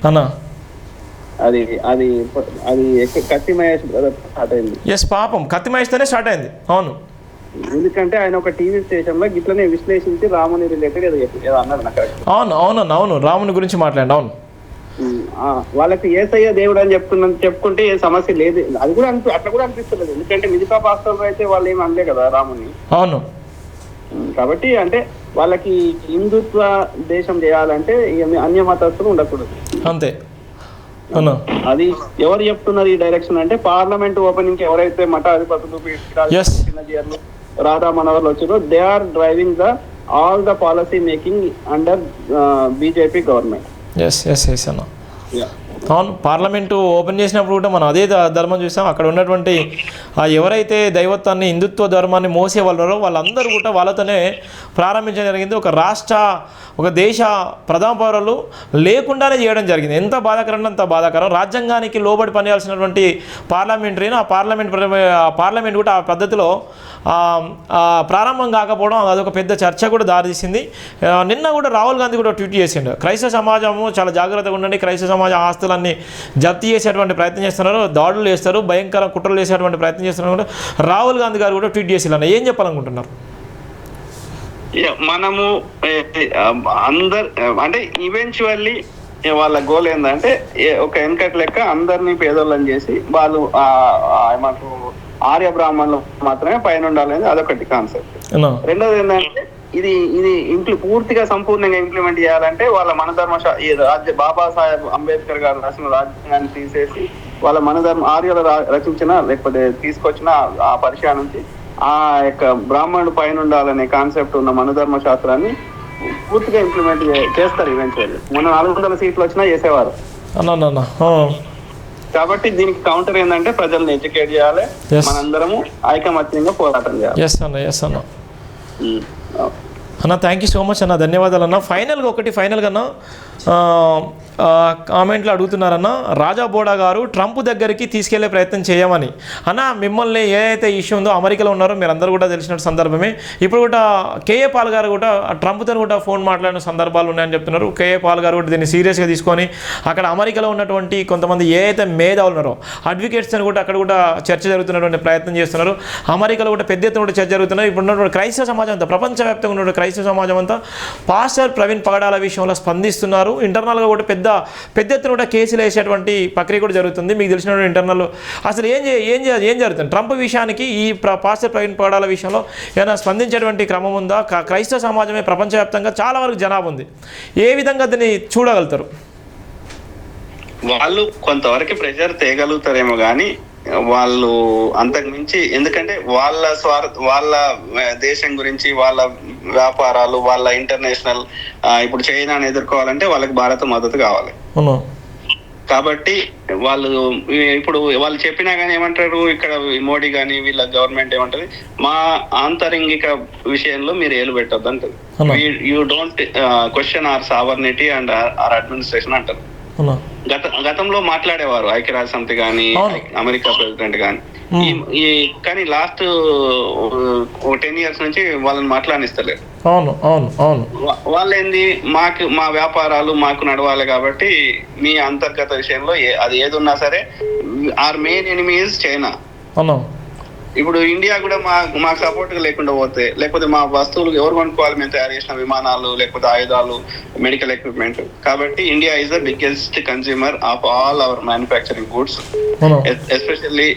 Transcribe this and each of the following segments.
అన్నా అది అది అది కత్తి మహేష్ స్టార్ట్ అయింది. ఎస్, పాపం కత్తి మహేష్తోనే స్టార్ట్ అయింది. అవును, ఎందుకంటే ఆయన ఒక టీవీ స్టేషన్ లో గిట్లనే విశ్లేషించి రాముని రిలేటెడ్ ఏదో అన్నాడు నాకు. అవును అవును అవును, రాముని గురించి మాట్లాడండి. అవును, వాళ్ళకి యేసయ్య దేవుడు అని చెప్పుకుంటే ఏ సమస్య లేదు. అది కూడా అట్లా కూడా అనిపిస్తలేదు, ఎందుకంటే మిగతా పాస్టర్లు అయితే వాళ్ళు ఏమి అనలే కదా రాముని. అవును, కాబట్టి అంటే వాళ్ళకి హిందుత్వ దేశం చేయాలంటే అన్య మతస్థులు ఉండకూడదు, అంతే. అవును, అది ఎవరు చెప్తున్నారు ఈ డైరెక్షన్ అంటే పార్లమెంట్ ఓపెనింగ్ కి ఎవరైతే మఠాధిపతులు చిన్నజీర్లు రాధా మనోహర్లు వచ్చారో they are driving all the policy making under BJP government. Yes yes yes అన్న. అవును, పార్లమెంటు ఓపెన్ చేసినప్పుడు కూడా మనం అదే ధర్మం చూసాం. అక్కడ ఉన్నటువంటి ఎవరైతే దైవత్వాన్ని హిందుత్వ ధర్మాన్ని మోసే వాళ్ళరో వాళ్ళందరూ కూడా వాళ్ళతోనే ప్రారంభించడం జరిగింది. ఒక దేశ ప్రథమ పౌరులు లేకుండానే చేయడం జరిగింది. ఎంత బాధాకరం అంత బాధాకరం. రాజ్యాంగానికి లోబడి పనిచేయాల్సినటువంటి పార్లమెంటరీని ఆ పార్లమెంట్ కూడా ఆ పద్ధతిలో ప్రారంభం కాకపోవడం అదొక పెద్ద చర్చ కూడా దారితీసింది. నిన్న కూడా రాహుల్ గాంధీ కూడా ట్వీట్ చేసిండు, క్రైస్తవ సమాజము చాలా జాగ్రత్తగా ఉండండి, క్రైస్తవ సమాజ ఆస్తులన్నీ జప్తు చేసేటువంటి ప్రయత్నం చేస్తున్నారు, దాడులు చేస్తారు, భయంకర కుట్రలు చేసేటువంటి ప్రయత్నం చేస్తున్నారు కూడా రాహుల్ గాంధీ గారు కూడా ట్వీట్ చేసి ఏం చెప్పాలనుకుంటున్నారు? మనము అంటే ఈవెన్చువల్లీ వాళ్ళ గోల్ ఏంటంటే ఒక వెనకటి లెక్క అందరినీ పేదోళ్ళని చేసి వాళ్ళు ఏమంటారు ఆర్య బ్రాహ్మణులు మాత్రమే పైన ఉండాలని అదొకటి కాన్సెప్ట్. రెండోది ఏంటంటే ఇది పూర్తిగా సంపూర్ణంగా ఇంప్లిమెంట్ చేయాలంటే వాళ్ళ మనధర్మ బాబాసాహెబ్ అంబేద్కర్ గారు రాసిన రాజ్యాంగాన్ని తీసేసి వాళ్ళ ఆర్యులు రచించిన లేకపోతే తీసుకొచ్చిన ఆ పరిచయం నుంచి ఆ యొక్క బ్రాహ్మణుడు పైన ఉండాలనే కాన్సెప్ట్ ఉన్న మనధర్మ శాస్త్రాన్ని పూర్తిగా ఇంప్లిమెంట్ చేస్తారు ఈవెంచువల్లీ. మొన్న 400 సీట్లు వచ్చినా చేసేవారు. కాబట్టి దీనికి కౌంటర్ ఏంటంటే ప్రజల్ని ఎడ్యుకేట్ చేయాలి, మనందరము ఐకమత్యంగా పోరాటం చేయాలి. అన్న థ్యాంక్ యూ సో మచ్ అన్న, ధన్యవాదాలు అన్న. ఫైనల్గా కామెంట్లో అడుగుతున్నారన్న, రాజా బోడా గారు ట్రంప్ దగ్గరికి తీసుకెళ్లే ప్రయత్నం చేయమని. అన్న మిమ్మల్ని ఏదైతే ఇష్యూ ఉందో అమెరికాలో ఉన్నారో మీరు అందరూ కూడా తెలిసిన సందర్భమే. ఇప్పుడు కూడా కేఏ పాల్ గారు కూడా ట్రంప్తో కూడా ఫోన్ మాట్లాడిన సందర్భాలు ఉన్నాయని చెప్తున్నారు. కేఏ పాల్ గారు కూడా దీన్ని సీరియస్గా తీసుకొని అక్కడ అమెరికాలో ఉన్నటువంటి కొంతమంది ఏదైతే మేధావులు ఉన్నారో అడ్వకేట్స్ని కూడా అక్కడ కూడా చర్చ జరుగుతున్నటువంటి ప్రయత్నం చేస్తున్నారు. అమెరికాలో కూడా పెద్ద ఎత్తున కూడా చర్చ జరుగుతున్నారు. ఇప్పుడు ఉన్నటువంటి క్రైస్తవ సమాజం అంతా, ప్రపంచవ్యాప్తంగా ఉన్నటువంటి క్రైస్తవ సమాజం అంతా పాస్టర్ ప్రవీణ్ పగడాల విషయంలో స్పందిస్తున్నారు. ఇంటర్నల్గా కూడా పెద్ద ఎత్తున కూడా కేసులు వేసేటువంటి ప్రక్రియ కూడా జరుగుతుంది. మీకు తెలిసిన ఇంటర్నల్ అసలు ఏం జరుగుతుంది ట్రంప్ విషయానికి, ఈ పాస్టర్ ప్రవీణ్ పగడాల విషయంలో ఏమైనా స్పందించేటువంటి క్రమం ఉందా? క్రైస్తవ సమాజమే ప్రపంచవ్యాప్తంగా చాలా వరకు జనాభా ఉంది, ఏ విధంగా దీన్ని చూడగలుగుతారు? వాళ్ళు కొంతవరకు ప్రెషర్ తేగలుగుతారేమో కానీ వాళ్ళు అంతకు మించి, ఎందుకంటే వాళ్ళ దేశం గురించి, వాళ్ళ వ్యాపారాలు, వాళ్ళ ఇంటర్నేషనల్ ఇప్పుడు చైనాని ఎదుర్కోవాలంటే వాళ్ళకి భారత మద్దతు కావాలి. కాబట్టి వాళ్ళు చెప్పినా కానీ ఏమంటారు, ఇక్కడ మోడీ కానీ వీళ్ళ గవర్నమెంట్ ఏమంటది, మా ఆంతరంగిక విషయంలో మీరు ఏలు పెట్టొద్దు అంటది. You don't question our sovereignty and our administration అంటారు. గతంలో మాట్లాడేవారు ఐక్యరాజ్య సమితి కానీ అమెరికా ప్రెసిడెంట్ కానీ, కానీ లాస్ట్ 10 years నుంచి వాళ్ళని మాట్లాడిస్తలేరు. వాళ్ళు ఏంది, మా వ్యాపారాలు మాకు నడవాలి కాబట్టి మీ అంతర్గత విషయంలో అది ఏది ఉన్నా సరే our main enemy is China. ఇప్పుడు ఇండియా కూడా మాకు సపోర్ట్ లేకుండా పోతే, లేకపోతే మా వస్తువులు ఎవరు కొనుక్కోవాలి, మేము తయారు చేసిన విమానాలు లేకపోతే ఆయుధాలు, మెడికల్ ఎక్విప్మెంట్. కాబట్టి India is the biggest consumer of all our manufacturing goods, especially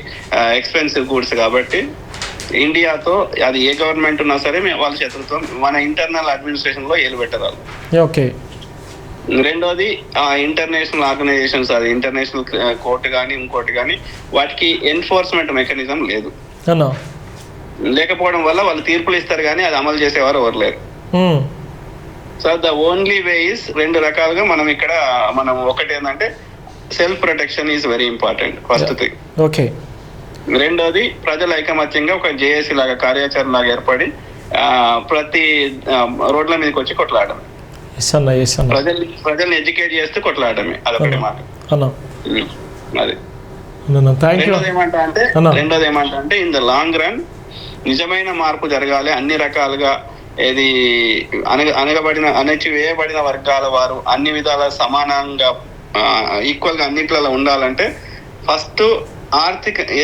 expensive goods. కాబట్టి ఇండియాతో అది ఏ గవర్నమెంట్ ఉన్నా సరే వాళ్ళ శత్రుత్వం, మన ఇంటర్నల్ అడ్మినిస్ట్రేషన్ లో ఏలు పెట్టరాలు. రెండోది ఇంటర్నేషనల్ ఆర్గనైజేషన్స్, అది ఇంటర్నేషనల్ కోర్టు కానీ ఇంకోటి కానీ, వాటికి ఎన్ఫోర్స్మెంట్ మెకానిజం లేదు. లేకపోవడం వల్ల వాళ్ళు తీర్పులు ఇస్తారు కానీ అది అమలు చేసేవారు ఎవరు లేరు. So the only way is, 2 రకాలుగా మనం ఒకటి ఏంటంటే self protection is very important first thing. రెండోది ప్రజల ఐకమత్యంగా ఒక జేఏసీ లాగా కార్యాచరణ లాగా ఏర్పడి ప్రతి రోడ్ల మీదకి వచ్చి కొట్లాడడం, ప్రజల్ని ఎడ్యుకేట్ చేస్తూ కొట్లాడమే, అదొకటి మాట. అది రెండోది ఏమంటే ఇన్ ద లాంగ్ రన్ నిజమైన మార్పు జరగాలి, అన్ని రకాలుగా ఏది అణచివేయబడిన వర్గాల వారు అన్ని విధాల సమానంగా ఈక్వల్గా అన్నిట్లలో ఉండాలంటే ఫస్ట్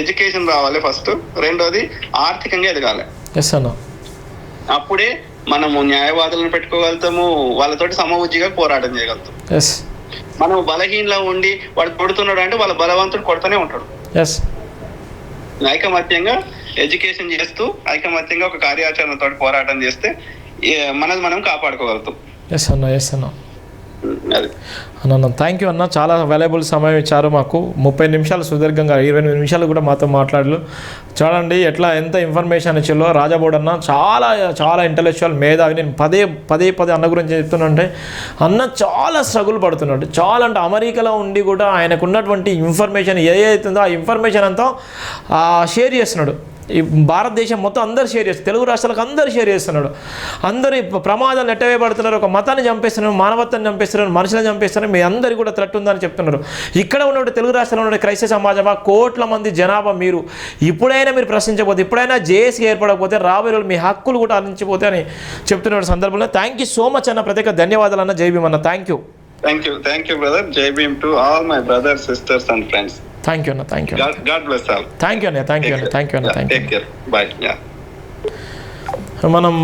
ఎడ్యుకేషన్ రావాలి ఫస్ట్, రెండోది ఆర్థికంగా ఎదగాలి. ఎస్ అన్న. అప్పుడే మనము న్యాయవాదులను పెట్టుకోగలుగుతాము, వాళ్ళతోటి సమవుజ్జిగా పోరాటం చేయగలుగుతాం. ఎస్. మనం బలహీనలో ఉండి వాడు కొడుతున్నాడు అంటే వాళ్ళ బలవంతుడు కొడుతూనే ఉంటాడు. ఎస్. ఐకమత్యంగా ఎడ్యుకేషన్ చేస్తూ ఐకమత్యంగా ఒక కార్యాచరణతో పోరాటం చేస్తే మనది మనం కాపాడుకోగలుగుతాం. ఎస్ అన్న. ఎస్ అన్న. అది అన్న థ్యాంక్ యూ అన్న, చాలా వాల్యుబుల్ సమయం ఇచ్చారు మాకు. 30 నిమిషాలు సుదీర్ఘంగా 28 నిమిషాలు కూడా మాతో మాట్లాడలు. చూడండి ఎట్లా ఎంత ఇన్ఫర్మేషన్ ఇచ్చిందో రాజాబోడ్ అన్న. చాలా చాలా ఇంటలెక్చువల్ మేధావి. నేను పదే అన్న గురించి చెప్తున్నానంటే అన్న చాలా స్ట్రగుల్ పడుతున్నాడు. చాలా అంటే అమెరికాలో ఉండి కూడా ఆయనకు ఉన్నటువంటి ఇన్ఫర్మేషన్ ఏదైతుందో ఆ ఇన్ఫర్మేషన్ అంతా షేర్ చేస్తున్నాడు. ఈ భారతదేశం మొత్తం అందరు షేర్ చేస్తారు, తెలుగు రాష్ట్రాలకు అందరు షేర్ చేస్తున్నాడు. అందరి ప్రమాదాలు నెట్టవేయబడుతున్నారు, ఒక మతాన్ని చంపేస్తున్నారు, మానవత్వాన్ని చంపేస్తున్నారు, మనుషులను చంపేస్తున్నారు, మీ అందరికీ కూడా థ్రెట్ ఉందని చెప్తున్నారు. ఇక్కడ ఉన్న తెలుగు రాష్ట్రంలో ఉన్న క్రైస్తవ సమాజమా, కోట్ల మంది జనాభా మీరు ఇప్పుడైనా మీరు ప్రశ్నించకపోతే, ఇప్పుడైనా జేఏసీ ఏర్పడకపోతే రాబోయే రోజులు మీ హక్కులు కూడా అందించిపోతే అని చెప్తున్న సందర్భంలో థ్యాంక్ యూ సో మచ్ అన్న. ప్రత్యేక ధన్యవాదాలు అన్న. జై భీమ్ అన్న. Thank you brother. జై Bhim to all my brothers, sisters and friends. Thank you అన్న. Thank you. God bless all. Thank you అన్న. థ్యాంక్ యూ అన్న. థ్యాంక్ యూ అన్న. Thank you. Take care. Bye. Yeah. మనం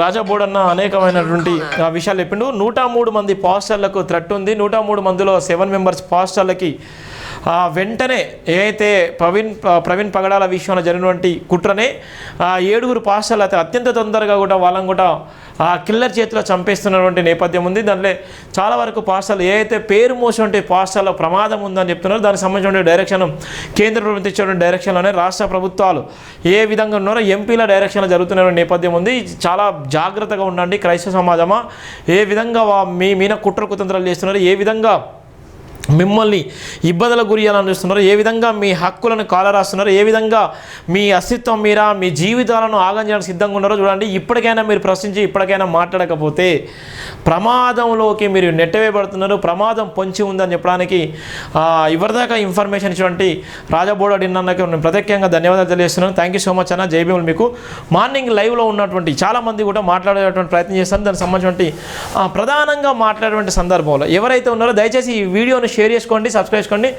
రాజాబోడ్ అన్న అనేకమైనటువంటి విషయాలు చెప్పిండు. 103 మంది పాస్టర్లకు థ్రెట్ ఉంది. 103 మందిలో 7 మెంబర్స్ పాస్టర్లకి వెంటనే ఏదైతే ప్రవీణ్ పగడాల విషయంలో జరిగినటువంటి కుట్రనే 7 పాస్టర్లు అయితే అత్యంత తొందరగా కూడా వాళ్ళని కూడా కిల్లర్ చేతిలో చంపేస్తున్నటువంటి నేపథ్యం ఉంది. దాంట్లో చాలా వరకు పాస్టర్లు ఏదైతే పేరు మోసినటువంటి పాస్టర్ల ప్రమాదం ఉందని చెప్తున్నారు. దానికి సంబంధించిన డైరెక్షన్ కేంద్ర ప్రభుత్వం ఇచ్చిన డైరెక్షన్లోనే రాష్ట్ర ప్రభుత్వాలు ఏ విధంగా ఉన్నారో ఎంపీల డైరెక్షన్లో జరుగుతున్న నేపథ్యం ఉంది. చాలా జాగ్రత్తగా ఉండండి క్రైస్తవ సమాజమా. ఏ విధంగా మీ మీద కుట్ర కుతంత్రాలు చేస్తున్నారు, ఏ విధంగా మిమ్మల్ని ఇబ్బందులకు గురి చేయాలని చూస్తున్నారు, ఏ విధంగా మీ హక్కులను కాలరాస్తున్నారు, ఏ విధంగా మీ అస్తిత్వం మీద మీ జీవితాలను ఆగం చేయడానికి సిద్ధంగా ఉన్నారో చూడండి. ఇప్పటికైనా మీరు ప్రశ్నించి ఇప్పటికైనా మాట్లాడకపోతే ప్రమాదంలోకి మీరు నెట్టవేయబడుతున్నారు. ప్రమాదం పొంచి ఉందని చెప్పడానికి ఇవరిదాకా ఇన్ఫర్మేషన్ ఇచ్చినటువంటి రాజాబోడ్ అన్నకి నేను ప్రత్యేకంగా ధన్యవాదాలు తెలియజేస్తున్నాను. థ్యాంక్ యూ సో మచ్ అన్న. జై భీమ్. మీకు మార్నింగ్ లైవ్లో ఉన్నటువంటి చాలామంది కూడా మాట్లాడేటువంటి ప్రయత్నం చేస్తాను. దానికి సంబంధించినటువంటి ప్రధానంగా మాట్లాడేటువంటి సందర్భంలో ఎవరైతే ఉన్నారో దయచేసి ఈ వీడియోని షేర్ చేసుకోండి, సబ్స్క్రైబ్ చేసుకోండి,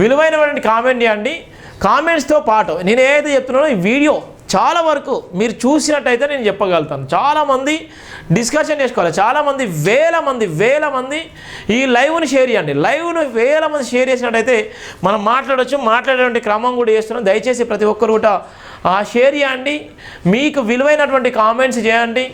విలువైనటువంటి కామెంట్ చేయండి. కామెంట్స్తో పాటు నేను ఏదైతే చెప్తున్నానో ఈ వీడియో చాలా వరకు మీరు చూసినట్టయితే నేను చెప్పగలుగుతాను. చాలామంది డిస్కషన్ చేసుకోవాలి. చాలామంది వేల మంది ఈ లైవ్ని షేర్ చేయండి. లైవ్ను వేల మంది షేర్ చేసినట్టయితే మనం మాట్లాడేటువంటి క్రమం కూడా చేస్తున్నాం. దయచేసి ప్రతి ఒక్కరు కూడా షేర్ చేయండి. మీకు విలువైనటువంటి కామెంట్స్ చేయండి.